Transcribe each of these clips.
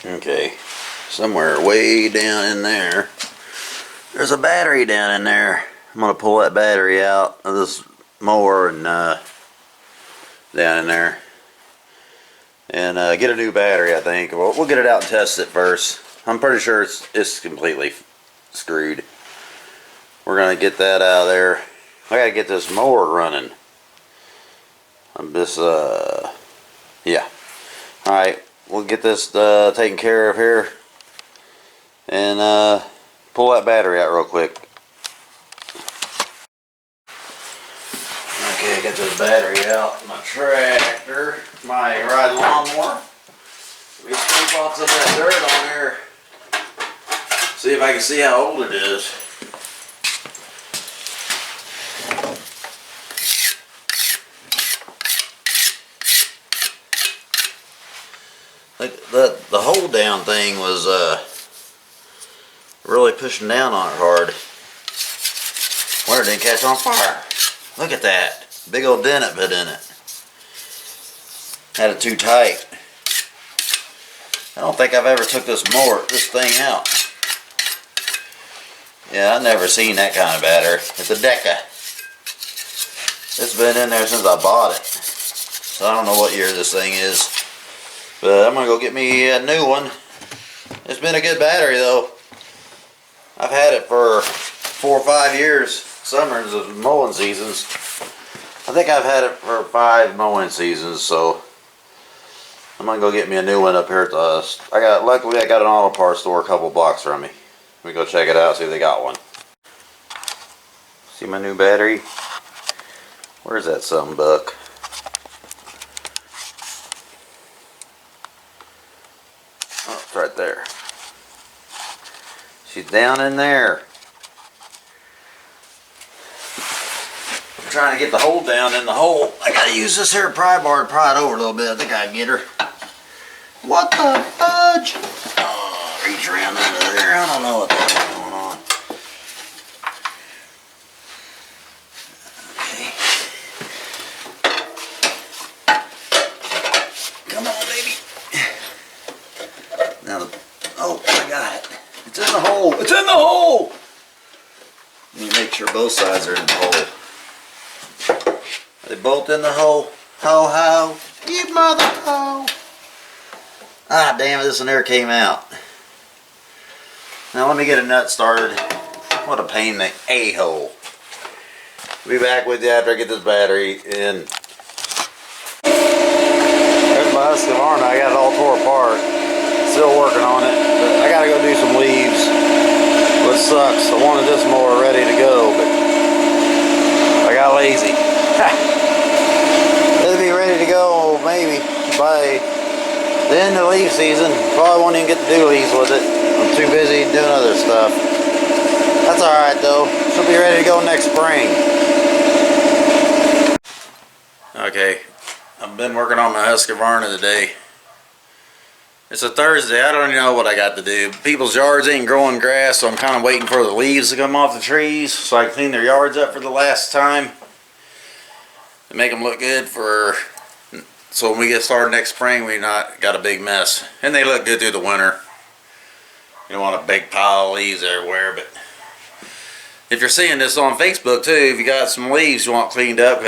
Okay, somewhere way down in there, there's a battery down in there. I'm gonna pull that battery out of this mower and down in there and get a new battery. I think we'll get it out and test it first. I'm pretty sure it's completely screwed. We're gonna get that out of there. I gotta get this mower running. I'm just yeah. All right, we'll get this taken care of here and pull that battery out real quick. Okay, I got this battery out. My tractor, my riding lawnmower. We scoop off some of that dirt on here. See if I can see how old it is. Like the hold down thing was really pushing down on it hard. Wonder it didn't catch on fire. Look at that. Big old dent it put in it. Had it too tight. I don't think I've ever took this thing out. Yeah, I've never seen that kind of battery. It's a Deca. It's been in there since I bought it. So I don't know what year this thing is. But I'm going to go get me a new one. It's been a good battery though. I've had it for 4 or 5 years. Summers and mowing seasons. I think I've had it for 5 mowing seasons, so I'm gonna go get me a new one up here at the luckily I got an auto parts store a couple blocks from me. Let me go check it out, see if they got one. See my new battery? Where's that sumbug? Oh, it's right there. She's down in there. I'm trying to get the hole down in the hole. I gotta use this here pry bar to pry it over a little bit. I think I can get her. What the fudge? Oh, reach around under there. I don't know what the hell's going on. Okay. Come on, baby. Now oh, I got it. It's in the hole. It's in the hole! Let me make sure both sides are in the hole. Are they both in the hole? Ho ho. You mother ho. Ah, damn it, this one there came out. Now let me get a nut started. What a pain in the a-hole. Be back with you after I get this battery in. There's my Husqvarna. I got it all tore apart. Still working on it, but I gotta go do some leaves. What sucks, I wanted this mower ready to go, but I got lazy. It'll be ready to go maybe by the end of leaf season. Probably won't even get to do leaves with it. I'm too busy doing other stuff. That's alright though. She'll be ready to go next spring. Okay, I've been working on my Husqvarna today. It's a Thursday. I don't even know what I got to do. People's yards ain't growing grass, so I'm kind of waiting for the leaves to come off the trees so I can clean their yards up for the last time and make them look good so when we get started next spring we not got a big mess. And they look good through the winter. You don't want a big pile of leaves everywhere, but if you're seeing this on Facebook too, if you got some leaves you want cleaned up,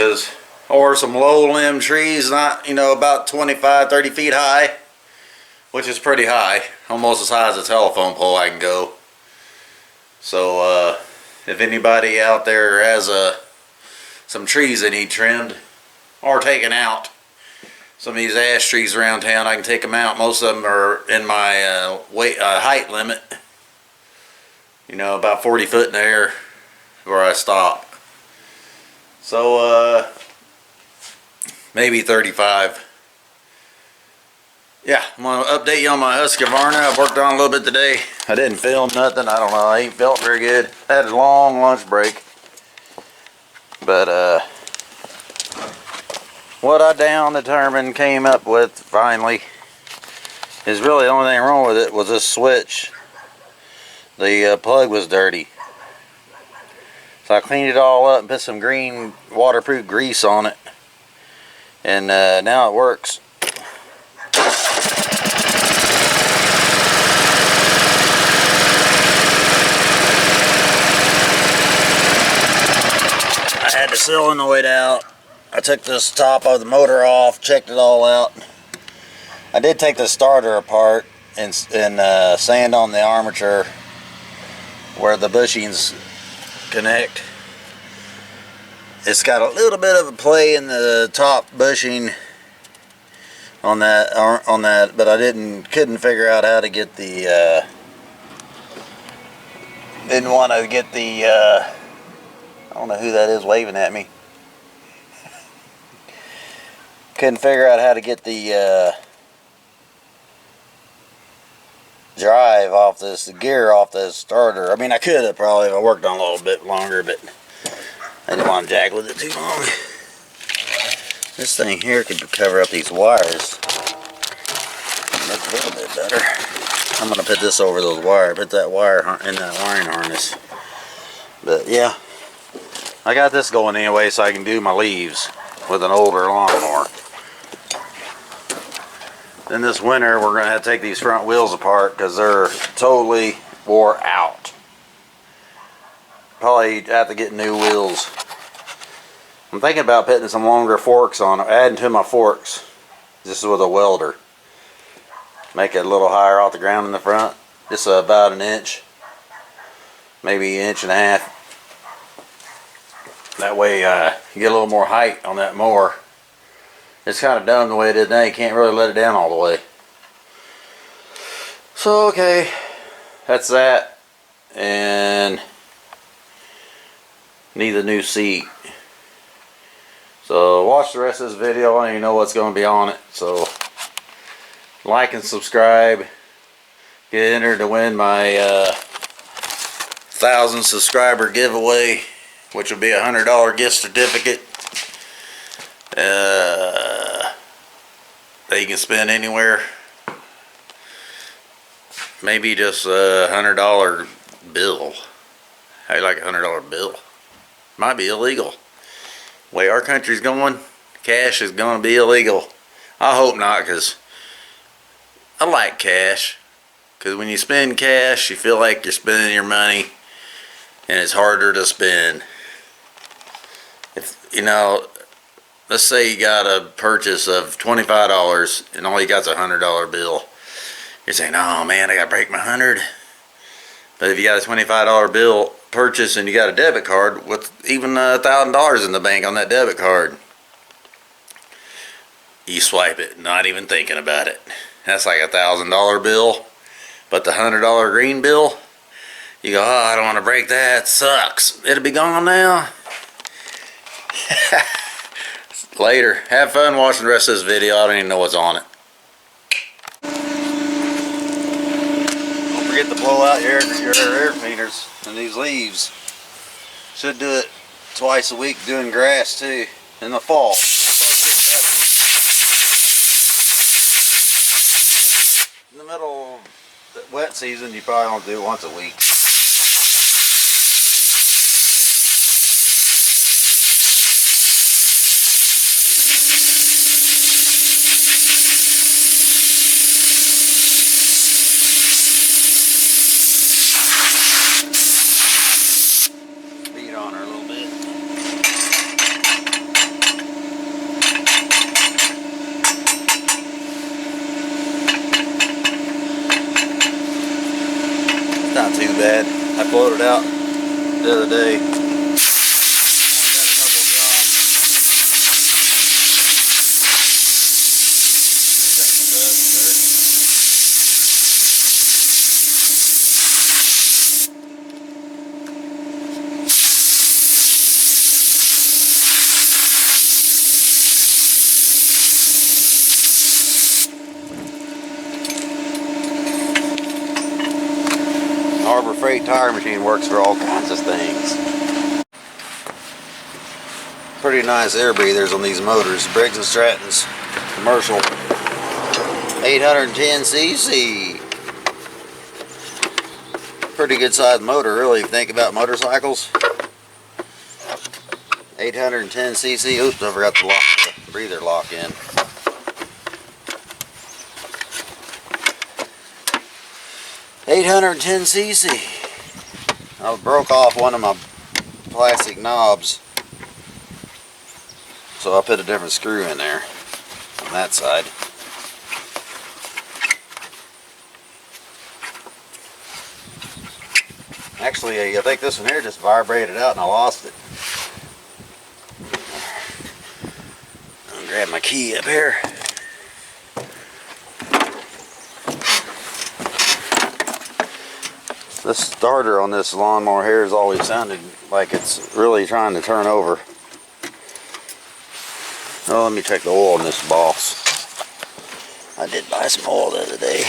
or some low limb trees not, about 25-30 feet high, which is pretty high, almost as high as a telephone pole I can go. So if anybody out there has some trees that need trimmed or taken out, some of these ash trees around town, I can take them out. Most of them are in my height limit, about 40 foot in the air where I stop. So maybe 35. Yeah, I'm going to update you on my Husqvarna. I've worked on a little bit today. I didn't film nothing. I don't know. I ain't felt very good. I had a long lunch break. But what I determined came up with finally is really the only thing wrong with it was this switch. The plug was dirty. So I cleaned it all up and put some green waterproof grease on it. And now it works. solenoid out. I took this top of the motor off, checked it all out. I did take the starter apart and sand on the armature where the bushings connect. It's got a little bit of a play in the top bushing on that, but I couldn't figure out how to get the didn't want to get the I don't know who that is waving at me. Couldn't figure out how to get the drive off this, the gear off this starter. I mean, I could have probably if I worked on it a little bit longer, but I didn't want to jack with it too long. This thing here could cover up these wires. Make it a little bit better. I'm gonna put this over those wires. Put that wire in that wiring harness. But yeah, I got this going anyway, so I can do my leaves with an older lawnmower. Then this winter, we're gonna have to take these front wheels apart because they're totally wore out. Probably have to get new wheels. I'm thinking about putting some longer forks on them, adding to my forks. This is with a welder. Make it a little higher off the ground in the front. Just about an inch. Maybe an inch and a half. That way you get a little more height on that mower. It's kind of dumb the way it is now. You can't really let it down all the way. So, okay. That's that. And need a new seat. So watch the rest of this video. I don't even know what's going to be on it. So like and subscribe. Get entered to win my 1,000 subscriber giveaway, which will be a $100 gift certificate that you can spend anywhere. Maybe just a $100 bill. How you like a $100 bill? Might be illegal. The way our country's going, cash is going to be illegal. I hope not, because I like cash. Because when you spend cash, you feel like you're spending your money, and it's harder to spend. If you know, let's say you got a purchase of $25 and all you got's a $100 bill. You're saying, "Oh man, I gotta break my 100." But if you got a $25 bill purchase and you got a debit card with even $1,000 in the bank on that debit card, you swipe it, not even thinking about it. That's like a $1,000 bill. But the $100 green bill, you go, "Oh, I don't want to break that. It sucks. It'll be gone now." Later. Have fun watching the rest of this video. I don't even know what's on it. Don't forget to blow out your air cleaners and these leaves. Should do it twice a week doing grass too in the fall. In the middle of the wet season, you probably don't do it once a week. Not too bad. I floated out the other day. I got a couple Harbor Freight tire machine works for all kinds of things. Pretty nice air breathers on these motors. Briggs & Stratton's commercial 810cc. Pretty good sized motor, really, if you think about motorcycles. 810cc. Oops, I forgot to lock the breather lock in. 810cc. I broke off one of my plastic knobs So I'll put a different screw in there on that side. Actually, I think this one here just vibrated out and I lost it. I'll grab my key up here. This starter on this lawnmower here has always sounded like it's really trying to turn over. Oh, let me check the oil on this boss. I did buy some oil the other day.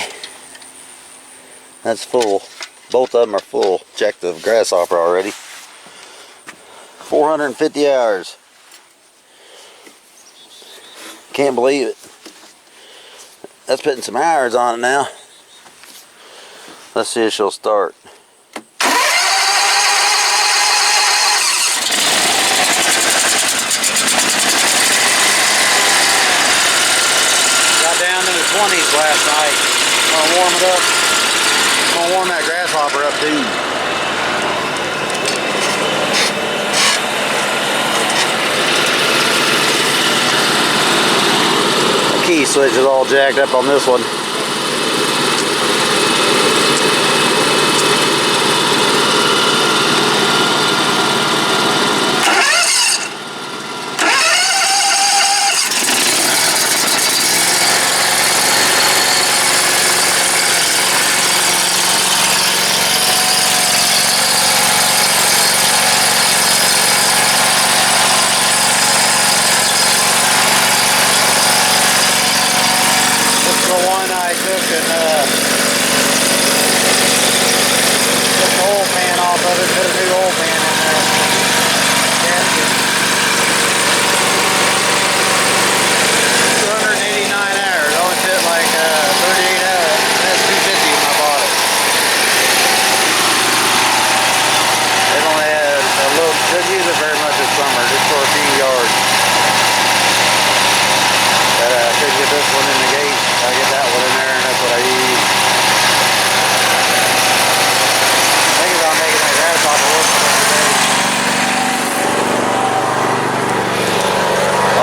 That's full. Both of them are full. Checked the grasshopper already. 450 hours. Can't believe it. That's putting some hours on it now. Let's see if she'll start. Got down to the 20s last night. I'm gonna warm it up. I'm gonna warm that grasshopper up too. The key switch is all jacked up on this one.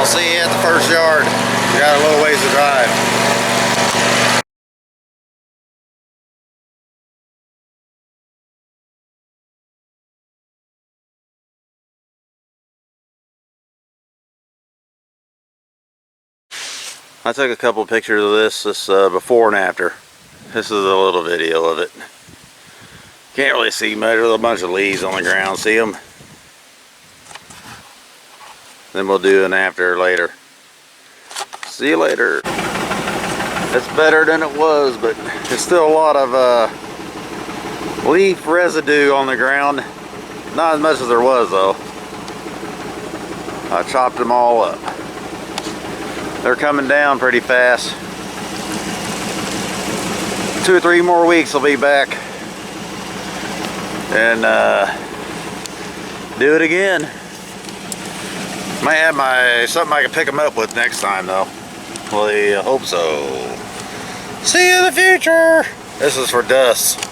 See you at the first yard. We got a little ways to drive. I took a couple of pictures of this before and after. This is a little video of it. Can't really see much. There's a bunch of leaves on the ground. See them? Then we'll do an after later. See you later. It's better than it was, but there's still a lot of leaf residue on the ground. Not as much as there was though. I chopped them all up. They're coming down pretty fast. 2 or 3 more weeks I'll be back and do it again. Might have something I can pick them up with next time though. Well, I hope so. See you in the future. This is for dust.